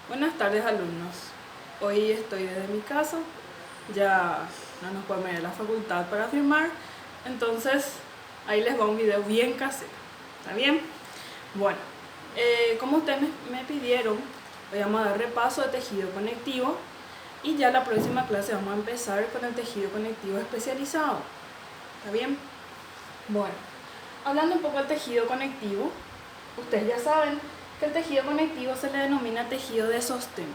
Buenas tardes, alumnos. Hoy estoy desde mi casa, ya no nos podemos ir a la facultad para firmar, entonces ahí les va un video bien casero. ¿Está bien? Bueno, como ustedes me pidieron, hoy vamos a dar repaso de tejido conectivo y ya la próxima clase vamos a empezar con el tejido conectivo especializado. ¿Está bien? Bueno, hablando un poco del tejido conectivo, ustedes ya saben que el tejido conectivo se le denomina tejido de sostén.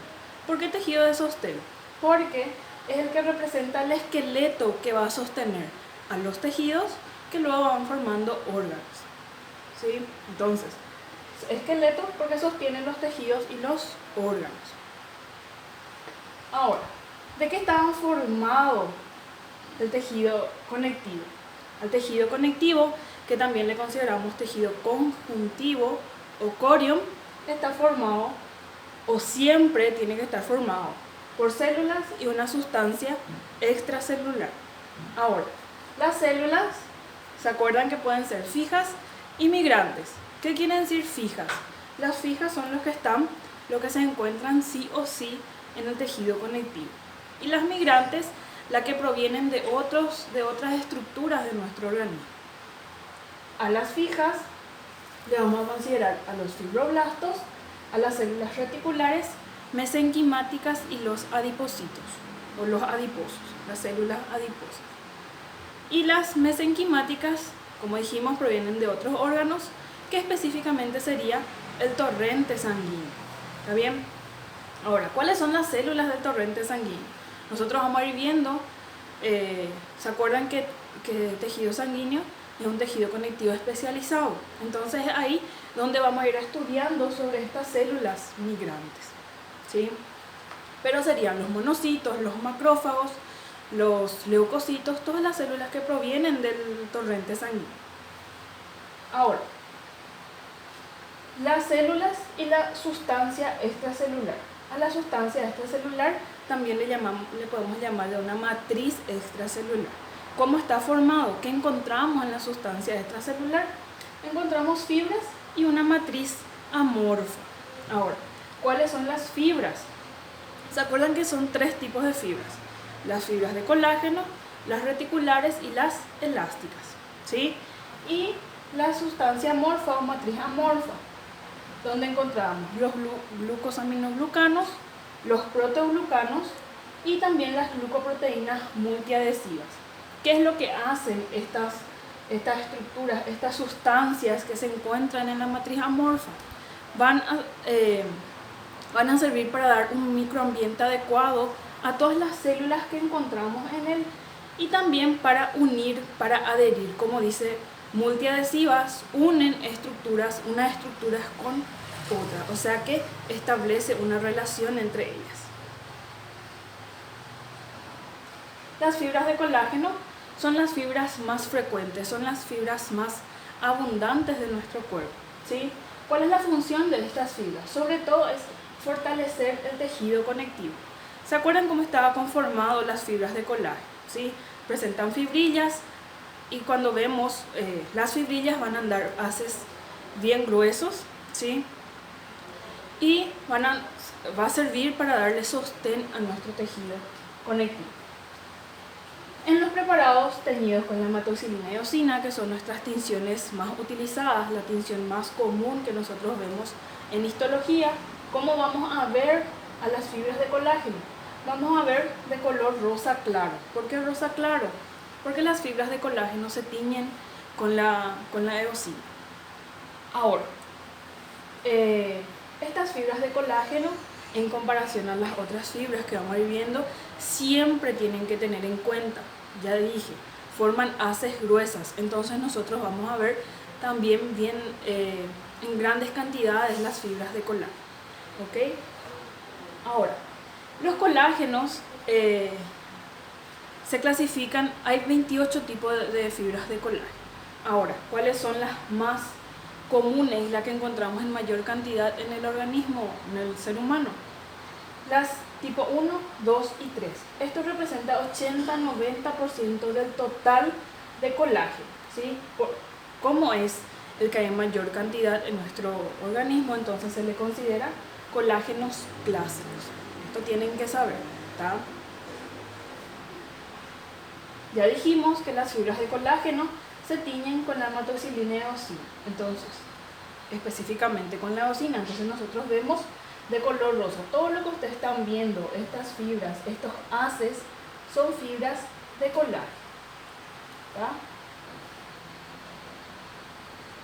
¿Por qué tejido de sostén? Porque es el que representa el esqueleto que va a sostener a los tejidos que luego van formando órganos. ¿Sí? Entonces, esqueleto porque sostienen los tejidos y los órganos. Ahora, ¿de qué está formado el tejido conectivo? Al tejido conectivo, que también le consideramos tejido conjuntivo o corium, está formado o siempre tiene que estar formado por células y una sustancia extracelular. Ahora, las células, ¿se acuerdan que pueden ser fijas y migrantes? ¿Qué quieren decir fijas? Las fijas son los que se encuentran sí o sí en el tejido conectivo. Y las migrantes, las que provienen de otras estructuras de nuestro organismo. A las fijas le vamos a considerar a los fibroblastos, a las células reticulares, mesenquimáticas y los adipocitos, o los adiposos, las células adiposas. Y las mesenquimáticas, como dijimos, provienen de otros órganos, que específicamente sería el torrente sanguíneo. ¿Está bien? Ahora, ¿cuáles son las células del torrente sanguíneo? Nosotros vamos a ir viendo, ¿se acuerdan que el tejido sanguíneo es un tejido conectivo especializado? Entonces es ahí donde vamos a ir estudiando sobre estas células migrantes, ¿sí? Pero serían los monocitos, los macrófagos, los leucocitos, todas las células que provienen del torrente sanguíneo. Ahora, las células y la sustancia extracelular. A la sustancia extracelular también le podemos llamar de una matriz extracelular. ¿Cómo está formado? ¿Qué encontramos en la sustancia extracelular? Encontramos fibras y una matriz amorfa. Ahora, ¿cuáles son las fibras? ¿Se acuerdan que son tres tipos de fibras? Las fibras de colágeno, las reticulares y las elásticas, ¿sí? Y la sustancia amorfa o matriz amorfa, donde encontramos los glucosaminoglucanos, los proteoglucanos y también las glucoproteínas multiadhesivas. ¿Qué es lo que hacen estas estructuras, estas sustancias que se encuentran en la matriz amorfa? Van a servir para dar un microambiente adecuado a todas las células que encontramos en él y también para unir, para adherir, como dice, multiadhesivas, unen unas estructuras con otra, o sea que establece una relación entre ellas. Las fibras de colágeno son las fibras más frecuentes, son las fibras más abundantes de nuestro cuerpo, ¿sí? ¿Cuál es la función de estas fibras? Sobre todo es fortalecer el tejido conectivo. ¿Se acuerdan cómo estaba conformado las fibras de colágeno? ¿Sí? Presentan fibrillas y cuando vemos las fibrillas van a dar haces bien gruesos, ¿sí? Y va a servir para darle sostén a nuestro tejido conectivo. En los preparados teñidos con la hematoxilina y eosina, que son nuestras tinciones más utilizadas, la tinción más común que nosotros vemos en histología, ¿cómo vamos a ver a las fibras de colágeno? Vamos a ver de color rosa claro. ¿Por qué rosa claro? Porque las fibras de colágeno se tiñen con la eosina. Ahora, estas fibras de colágeno, en comparación a las otras fibras que vamos a ir viendo, siempre tienen que tener en cuenta, ya dije, forman haces gruesas, entonces nosotros vamos a ver también bien en grandes cantidades las fibras de colágeno, ¿ok? Ahora, los colágenos se clasifican, hay 28 tipos de fibras de colágeno. Ahora, ¿cuáles son las más comunes, las que encontramos en mayor cantidad en el organismo, en el ser humano? Las tipo 1, 2 y 3. Esto representa 80-90% del total de colágeno, ¿sí? Como es el que hay en mayor cantidad en nuestro organismo, entonces se le considera colágenos clásicos. Esto tienen que saber, ¿tá? Ya dijimos que las fibras de colágeno se tiñen con la hematoxilina y eosina, entonces, específicamente con la eosina. Entonces nosotros vemos de color rosa. Todo lo que ustedes están viendo, estas fibras, estos haces, son fibras de colágeno, ¿tá?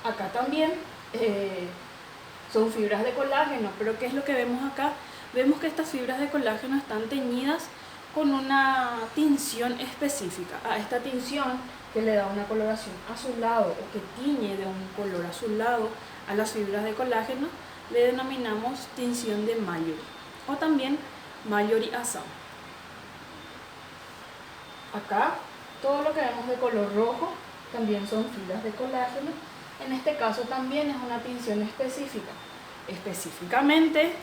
Acá también son fibras de colágeno, pero ¿qué es lo que vemos acá? Vemos que estas fibras de colágeno están teñidas con una tinción específica. A esta tinción, que le da una coloración azulado o que tiñe de un color azulado a las fibras de colágeno, le denominamos tinción de Mallory o también Mallory Assam. Acá todo lo que vemos de color rojo también son fibras de colágeno. En este caso también es una tinción específica. Específicamente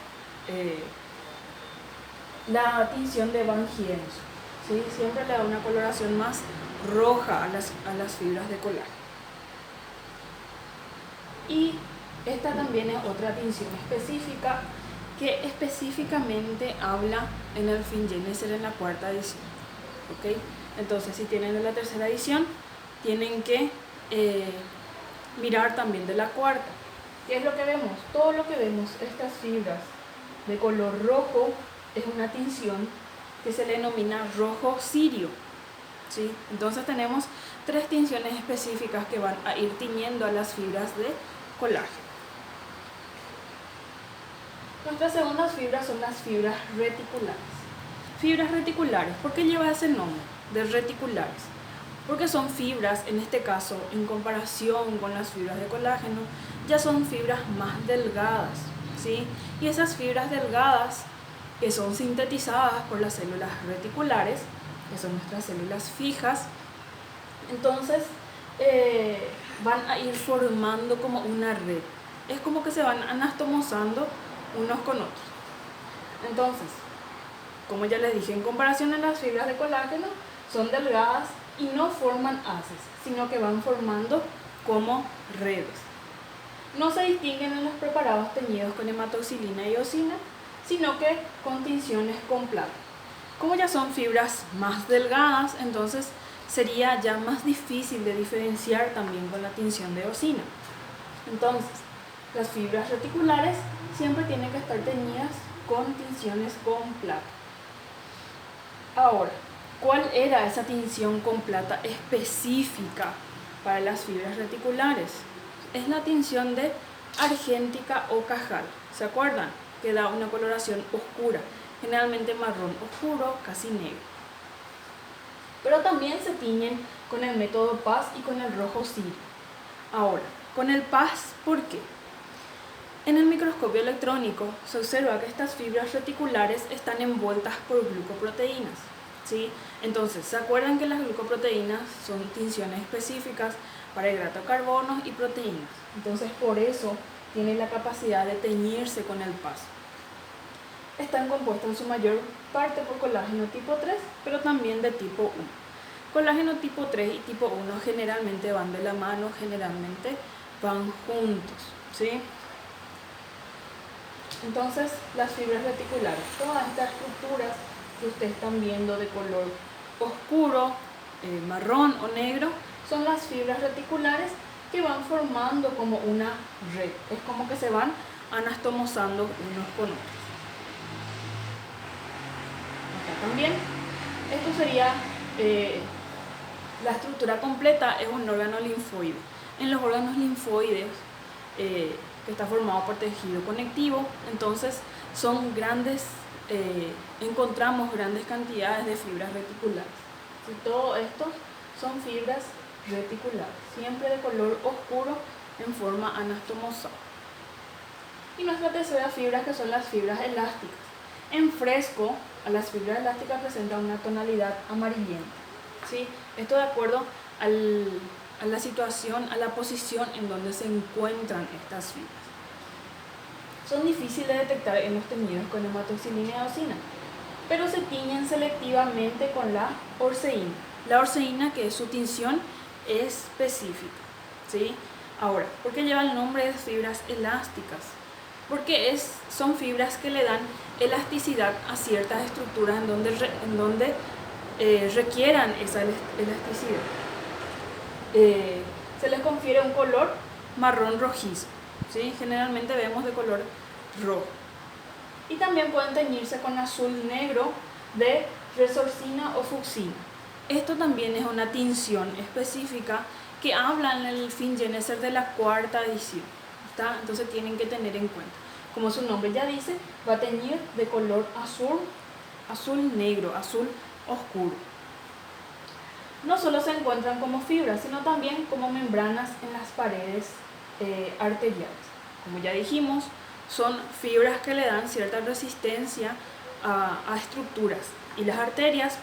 la tinción de Van Giens, ¿sí? Siempre le da una coloración más roja a las fibras de colágeno. Y esta también es otra tinción específica que específicamente habla en el Fingeneser en la 4ª edición. ¿Okay? Entonces, si tienen de la 3ª edición, tienen que mirar también de la 4ª. ¿Qué es lo que vemos? Todo lo que vemos, estas fibras de color rojo, es una tinción que se le denomina rojo cirio, ¿sí? Entonces tenemos 3 tinciones específicas que van a ir tiñendo a las fibras de colágeno. Nuestras segundas fibras son las fibras reticulares. Fibras reticulares, ¿por qué lleva ese nombre de reticulares? Porque son fibras, en este caso, en comparación con las fibras de colágeno, ya son fibras más delgadas, ¿sí? Y esas fibras delgadas, que son sintetizadas por las células reticulares, que son nuestras células fijas, entonces van a ir formando como una red. Es como que se van anastomosando unos con otros. Entonces, como ya les dije, en comparación a las fibras de colágeno, son delgadas y no forman haces, sino que van formando como redes. No se distinguen en los preparados teñidos con hematoxilina y eosina, sino que con tinciones con plata. Como ya son fibras más delgadas, entonces sería ya más difícil de diferenciar también con la tinción de eosina. Entonces, las fibras reticulares siempre tienen que estar teñidas con tinciones con plata. Ahora, ¿cuál era esa tinción con plata específica para las fibras reticulares? Es la tinción de argéntica o cajal. ¿Se acuerdan? Que da una coloración oscura, generalmente marrón oscuro, casi negro. Pero también se tiñen con el método PAS y con el rojo cirio. Ahora, con el PAS, ¿por qué? En el microscopio electrónico se observa que estas fibras reticulares están envueltas por glucoproteínas, ¿sí? Entonces, ¿se acuerdan que las glucoproteínas son tinciones específicas para hidratos de carbono y proteínas? Entonces, por eso tiene la capacidad de teñirse con el PAS. Están compuestas en su mayor parte por colágeno tipo 3, pero también de tipo 1. Colágeno tipo 3 y tipo 1 generalmente van de la mano, generalmente van juntos, ¿sí? Entonces, las fibras reticulares, todas estas estructuras que ustedes están viendo de color oscuro, marrón o negro, son las fibras reticulares que van formando como una red. Es como que se van anastomosando unos con otros. Acá también, esto sería la estructura completa, es un órgano linfoide. En los órganos linfoides, que está formado por tejido conectivo, entonces son grandes, encontramos grandes cantidades de fibras reticulares. Y todo esto son fibras reticulares, siempre de color oscuro en forma anastomosada. Y nuestra tercera fibra, que son las fibras elásticas. En fresco, a las fibras elásticas presentan una tonalidad amarillenta, ¿sí? Esto de acuerdo a la situación, a la posición en donde se encuentran estas fibras. Son difíciles de detectar en los teñidos con hematoxilina y eosina, pero se tiñen selectivamente con la orceína. La orceína, que es su tinción específica, ¿sí? Ahora, ¿por qué lleva el nombre de fibras elásticas? porque son fibras que le dan elasticidad a ciertas estructuras en donde requieran esa elasticidad. Se les confiere un color marrón rojizo, ¿sí? Generalmente vemos de color rojo. Y también pueden teñirse con azul negro de resorcina o fucsina. Esto también es una tinción específica que habla en el Fingeneser de la cuarta edición, ¿está? Entonces tienen que tener en cuenta. Como su nombre ya dice, va a teñir de color azul negro, azul oscuro. No solo se encuentran como fibras, sino también como membranas en las paredes arteriales. Como ya dijimos, son fibras que le dan cierta resistencia a estructuras, y las arterias,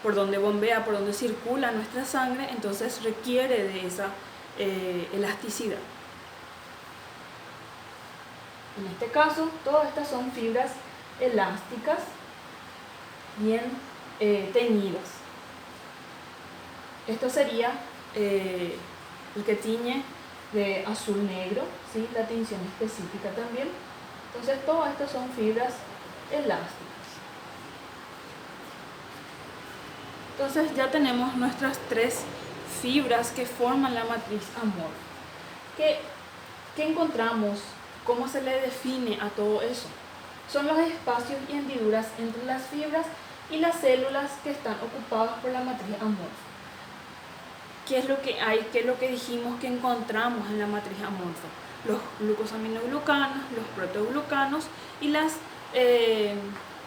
por donde bombea, por donde circula nuestra sangre, entonces requiere de esa elasticidad. En este caso, todas estas son fibras elásticas, bien teñidas. Esto sería el que tiñe de azul negro, ¿sí? La tinción específica también. Entonces todas estas son fibras elásticas. Entonces ya tenemos nuestras tres fibras que forman la matriz amorfa. ¿Qué encontramos? ¿Cómo se le define a todo eso? Son los espacios y hendiduras entre las fibras y las células que están ocupadas por la matriz amorfa. ¿Qué es lo que hay? ¿Qué es lo que dijimos que encontramos en la matriz amorfa? Los glucosaminoglucanos, los proteoglucanos y las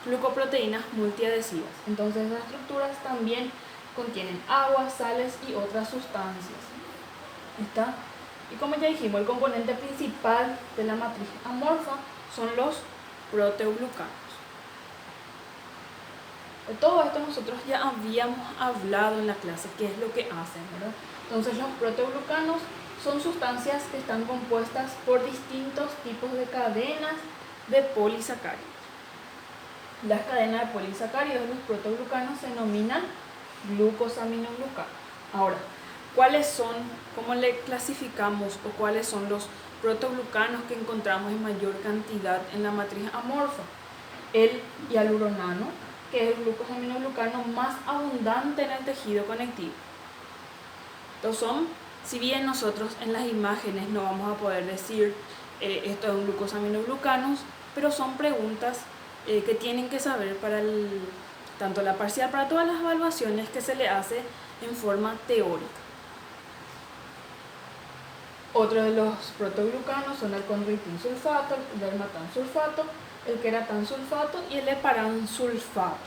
glucoproteínas multiadhesivas. Entonces las estructuras también contienen agua, sales y otras sustancias. ¿Está? Y como ya dijimos, el componente principal de la matriz amorfa son los proteoglucanos. De todo esto nosotros ya habíamos hablado en la clase, qué es lo que hacen, ¿verdad? Entonces los proteoglucanos son sustancias que están compuestas por distintos tipos de cadenas de polisacáridos. Las cadenas de polisacáridos de los proteoglucanos se denominan glucosaminoglucanos. Ahora, ¿cuáles son, cómo le clasificamos o cuáles son los proteoglucanos que encontramos en mayor cantidad en la matriz amorfa? El hialuronano, que es el glucosaminoglucano más abundante en el tejido conectivo. Entonces si bien nosotros en las imágenes no vamos a poder decir esto es un glucosaminoglucano, pero son preguntas que tienen que saber para tanto la parcial, para todas las evaluaciones que se le hace en forma teórica. Otro de los proteoglucanos son el condroitinsulfato, el dermatansulfato, el queratansulfato y el heparansulfato.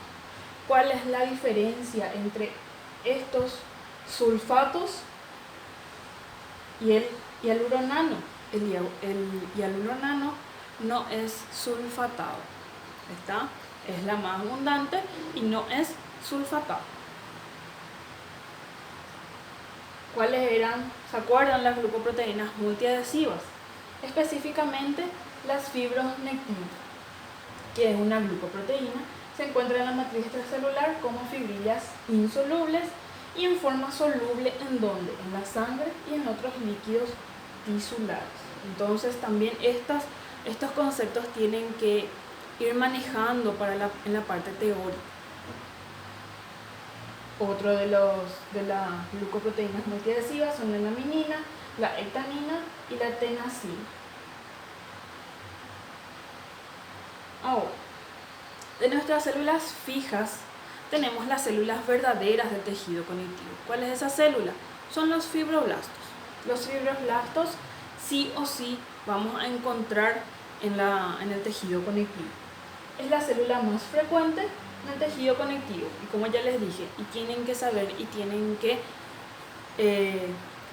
¿Cuál es la diferencia entre estos sulfatos y el hialuronano? El hialuronano no es sulfatado, ¿está? Es la más abundante y no es sulfatado. ¿Cuáles eran? ¿Se acuerdan? Las glucoproteínas multiadhesivas, específicamente las fibronectinas, que es una glucoproteína, se encuentra en la matriz extracelular como fibrillas insolubles y en forma soluble ¿en dónde? En la sangre y en otros líquidos tisulares. Entonces también estos conceptos tienen que ir manejando en la parte teórica. Otro de las glucoproteínas multiadhesivas son la laminina, la hectanina y la tenasina. Ahora, de nuestras células fijas tenemos las células verdaderas del tejido conectivo. ¿Cuál es esa célula? Son los fibroblastos. Los fibroblastos sí o sí vamos a encontrar en el tejido conectivo. Es la célula más frecuente en el tejido conectivo y como ya les dije, y tienen que saber y tienen que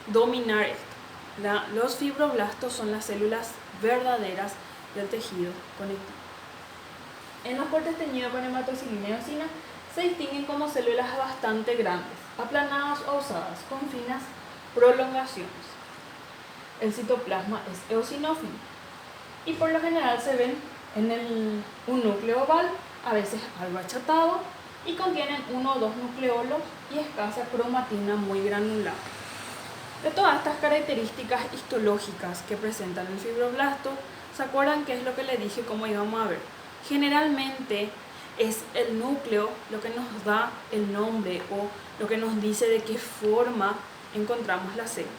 dominar esto. Los fibroblastos son las células verdaderas del tejido conectivo. En los cortes teñidos con hematoxilina y eosina se distinguen como células bastante grandes, aplanadas o osadas, con finas prolongaciones. El citoplasma es eosinófilo y por lo general se ven en un núcleo oval, a veces algo achatado, y contienen 1 o 2 nucleolos y escasa cromatina muy granular. De todas estas características histológicas que presentan el fibroblasto, ¿Se acuerdan qué es lo que le dije, cómo íbamos a ver? Generalmente es el núcleo lo que nos da el nombre o lo que nos dice de qué forma encontramos la célula.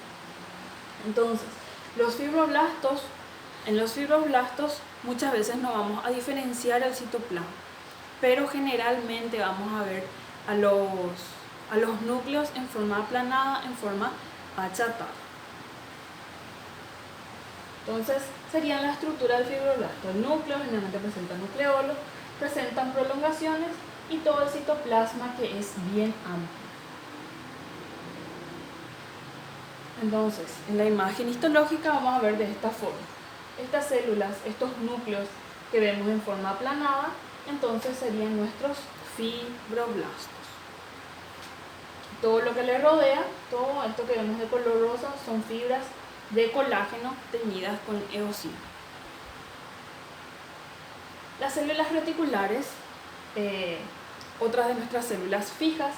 Entonces, en los fibroblastos muchas veces no vamos a diferenciar el citoplasma, pero generalmente vamos a ver a los núcleos en forma aplanada, en forma achatada. Entonces, sería la estructura del fibroblasto. El núcleo generalmente presenta nucleolo, presentan prolongaciones y todo el citoplasma que es bien amplio. Entonces, en la imagen histológica vamos a ver de esta forma. Estas células, estos núcleos que vemos en forma aplanada, entonces serían nuestros fibroblastos. Todo lo que le rodea, todo esto que vemos de color rosa, son fibras de colágeno teñidas con eosina. Las células reticulares, otras de nuestras células fijas,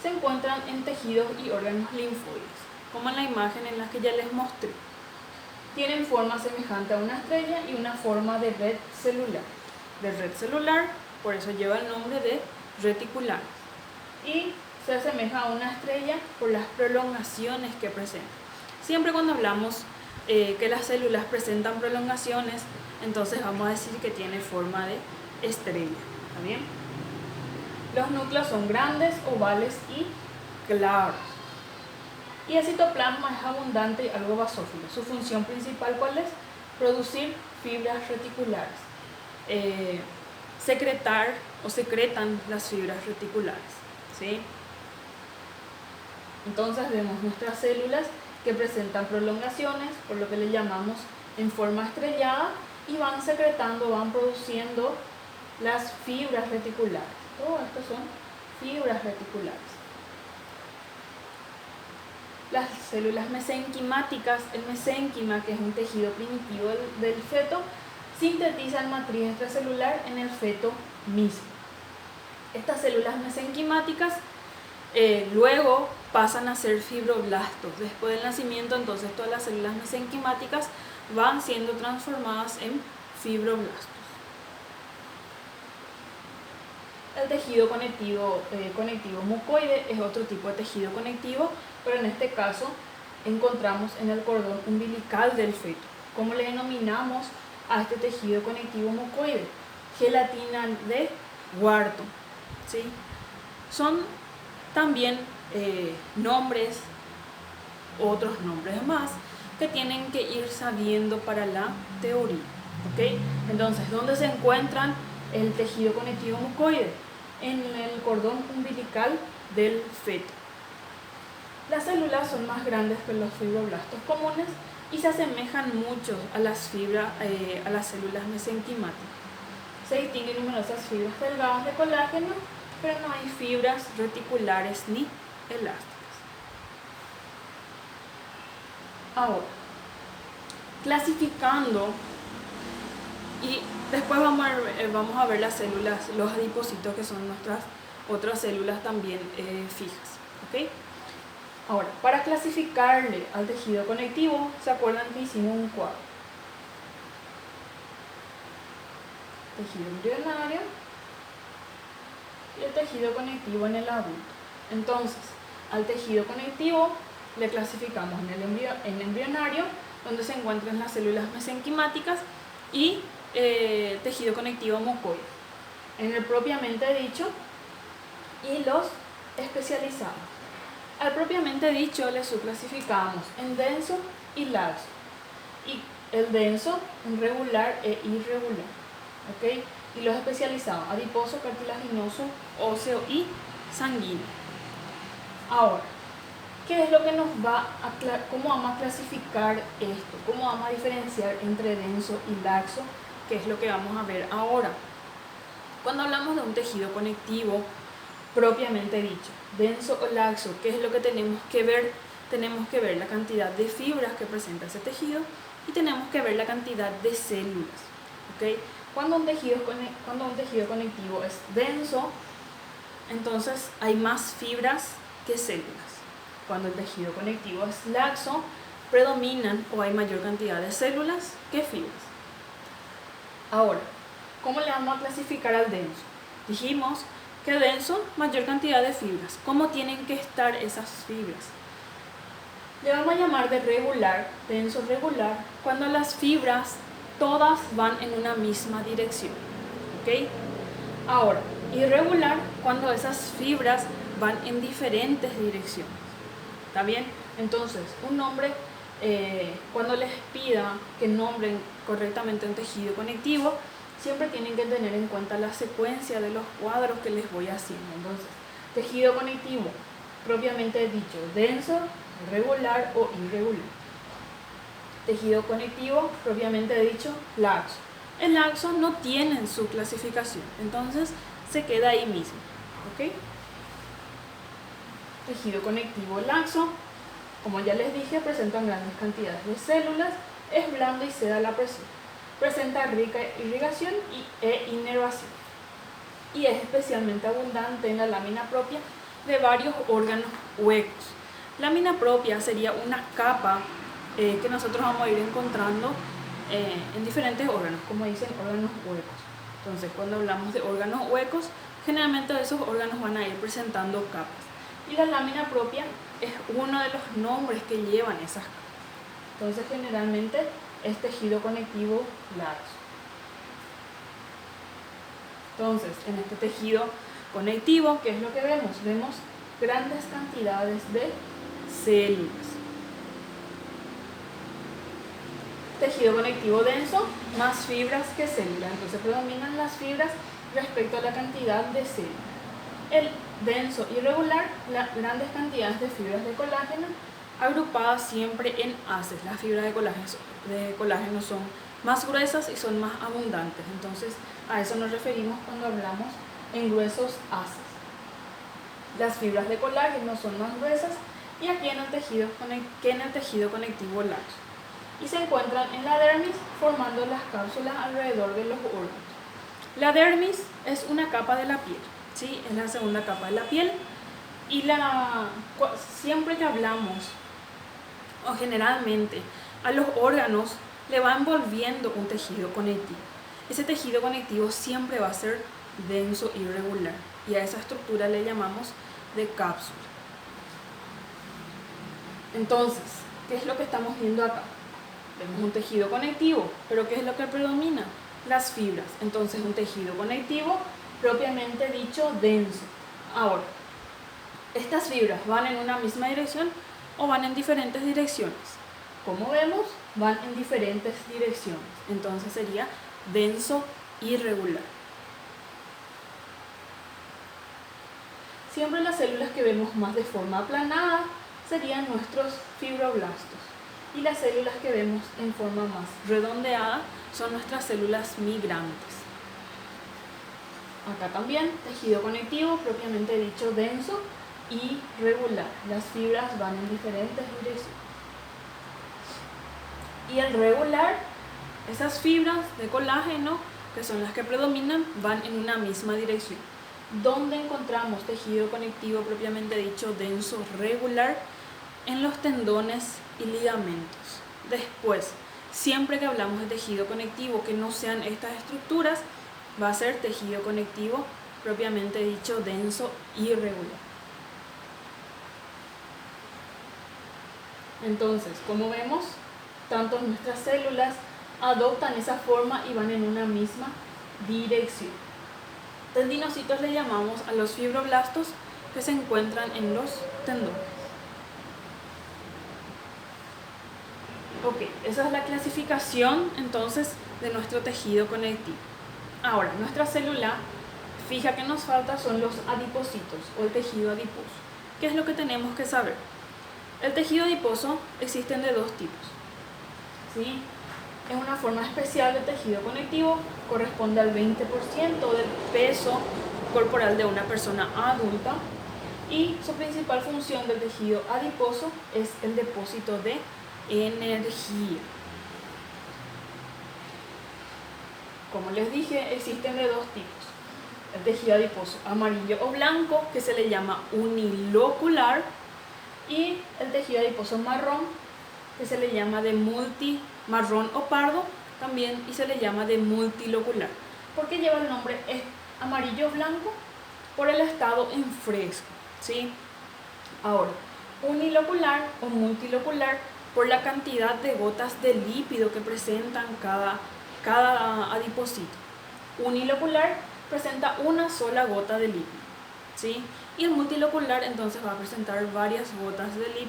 se encuentran en tejidos y órganos linfoides, como en la imagen en la que ya les mostré. Tienen forma semejante a una estrella y una forma de red celular. De red celular, por eso lleva el nombre de reticulares. Y se asemeja a una estrella por las prolongaciones que presenta. Siempre cuando hablamos que las células presentan prolongaciones, entonces vamos a decir que tiene forma de estrella. ¿Está bien? Los núcleos son grandes, ovales y claros. Y el citoplasma es abundante y algo basófilo. Su función principal, ¿cuál es? Producir fibras reticulares. Secretar o secretan las fibras reticulares. ¿Sí? Entonces vemos nuestras células que presentan prolongaciones, por lo que le llamamos en forma estrellada, y van secretando, van produciendo las fibras reticulares. Todo esto son fibras reticulares. Las células mesenquimáticas, el mesénquima, que es un tejido primitivo del feto, sintetizan matriz extracelular en el feto mismo. Estas células mesenquimáticas luego pasan a ser fibroblastos. Después del nacimiento, entonces todas las células mesenquimáticas van siendo transformadas en fibroblastos. El tejido conectivo mucoide es otro tipo de tejido conectivo, pero en este caso encontramos en el cordón umbilical del feto. ¿Cómo le denominamos a este tejido conectivo mucoide? Gelatina de Wharton. ¿Sí? Son también nombres, otros nombres más, que tienen que ir sabiendo para la teoría. ¿Okay? Entonces, ¿dónde se encuentran el tejido conectivo mucoide? En el cordón umbilical del feto. Las células son más grandes que los fibroblastos comunes y se asemejan mucho a las células mesenquimáticas. Se distinguen numerosas fibras delgadas de colágeno, pero no hay fibras reticulares ni elásticas. Ahora, clasificando, y después vamos a ver las células, los adipocitos, que son nuestras otras células también fijas. ¿Okay? Ahora, para clasificarle al tejido conectivo, ¿se acuerdan que hicimos un cuadro? Tejido embrionario y el tejido conectivo en el adulto. Entonces, al tejido conectivo le clasificamos en el embrionario, donde se encuentran las células mesenquimáticas, y tejido conectivo mucoide, en el propiamente dicho, y los especializados. Al propiamente dicho le subclasificamos en denso y laxo, y el denso en regular e irregular. ¿Okay? Y los especializados: adiposo, cartilaginoso, óseo y sanguíneo. Ahora, ¿qué es lo que cómo vamos a clasificar esto? ¿Cómo vamos a diferenciar entre denso y laxo? ¿Qué es lo que vamos a ver ahora? Cuando hablamos de un tejido conectivo propiamente dicho, denso o laxo, ¿qué es lo que tenemos que ver? Tenemos que ver la cantidad de fibras que presenta ese tejido y tenemos que ver la cantidad de células. ¿Okay? Cuando un tejido conectivo es denso, entonces hay más fibras que células. Cuando el tejido conectivo es laxo, predominan o hay mayor cantidad de células que fibras. Ahora, ¿cómo le vamos a clasificar al denso? Dijimos que denso, mayor cantidad de fibras. ¿Cómo tienen que estar esas fibras? Le vamos a llamar de regular, denso regular, cuando las fibras todas van en una misma dirección. ¿Ok? Ahora, irregular, cuando esas fibras van en diferentes direcciones. ¿Está bien? Entonces, un nombre, cuando les pida que nombren correctamente un tejido conectivo, siempre tienen que tener en cuenta la secuencia de los cuadros que les voy haciendo. Entonces, tejido conectivo, propiamente dicho, denso, regular o irregular. Tejido conectivo, propiamente dicho, laxo. El laxo no tiene su clasificación, entonces se queda ahí mismo. ¿Ok? Tejido conectivo laxo, como ya les dije, presentan grandes cantidades de células, es blando y cede a la presión, presenta rica irrigación e inervación y es especialmente abundante en la lámina propia de varios órganos huecos. Lámina propia sería una capa que nosotros vamos a ir encontrando en diferentes órganos, como dicen, órganos huecos. Entonces, cuando hablamos de órganos huecos, generalmente esos órganos van a ir presentando capas. Y la lámina propia es uno de los nombres que llevan esas capas. Entonces, generalmente es tejido conectivo laxo. Entonces, en este tejido conectivo, ¿qué es lo que vemos? Vemos grandes cantidades de células. Tejido conectivo denso, más fibras que células. Entonces predominan las fibras respecto a la cantidad de células. El denso irregular, las grandes cantidades de fibras de colágeno agrupadas siempre en haces. Las fibras de colágeno son más gruesas y son más abundantes. Entonces a eso nos referimos cuando hablamos en gruesos haces. Las fibras de colágeno son más gruesas y aquí en el tejido conectivo laxo. Y se encuentran en la dermis formando las cápsulas alrededor de los órganos. La dermis es una capa de la piel, ¿sí? Es la segunda capa de la piel y siempre que hablamos o generalmente a los órganos le va envolviendo un tejido conectivo. Ese tejido conectivo siempre va a ser denso y irregular y a esa estructura le llamamos de cápsula. Entonces, ¿qué es lo que estamos viendo acá? Vemos un tejido conectivo, pero ¿qué es lo que predomina? Las fibras. Entonces, un tejido conectivo propiamente dicho denso. Ahora, ¿estas fibras van en una misma dirección o van en diferentes direcciones? Como vemos, van en diferentes direcciones. Entonces sería denso irregular. Siempre las células que vemos más de forma aplanada serían nuestros fibroblastos. Y las células que vemos en forma más redondeada son nuestras células migrantes. Acá también, tejido conectivo, propiamente dicho denso y regular. Las fibras van en diferentes direcciones. Y el regular, esas fibras de colágeno, que son las que predominan, van en una misma dirección. ¿Dónde encontramos tejido conectivo propiamente dicho denso regular? En los tendones y ligamentos. Después, siempre que hablamos de tejido conectivo que no sean estas estructuras, va a ser tejido conectivo propiamente dicho denso irregular. Entonces, como vemos, tanto nuestras células adoptan esa forma y van en una misma dirección. Tendinocitos le llamamos a los fibroblastos que se encuentran en los tendones. Ok, esa es la clasificación entonces de nuestro tejido conectivo. Ahora, nuestra célula fija que nos falta son los adipocitos o el tejido adiposo. ¿Qué es lo que tenemos que saber? El tejido adiposo existen de dos tipos. ¿Sí? Es una forma especial de tejido conectivo, corresponde al 20% del peso corporal de una persona adulta y su principal función del tejido adiposo es el depósito de energía. Como les dije, existen de dos tipos. El tejido adiposo amarillo o blanco, que se le llama unilocular, y el tejido adiposo marrón, que se le llama de marrón o pardo también y se le llama de multilocular. ¿Por qué lleva el nombre amarillo-blanco? Por el estado en fresco, ¿sí? Ahora, unilocular o multilocular por la cantidad de gotas de lípido que presentan cada adipocito. Unilocular presenta una sola gota de lípido, ¿sí? Y el multilocular entonces va a presentar varias gotas de lípido.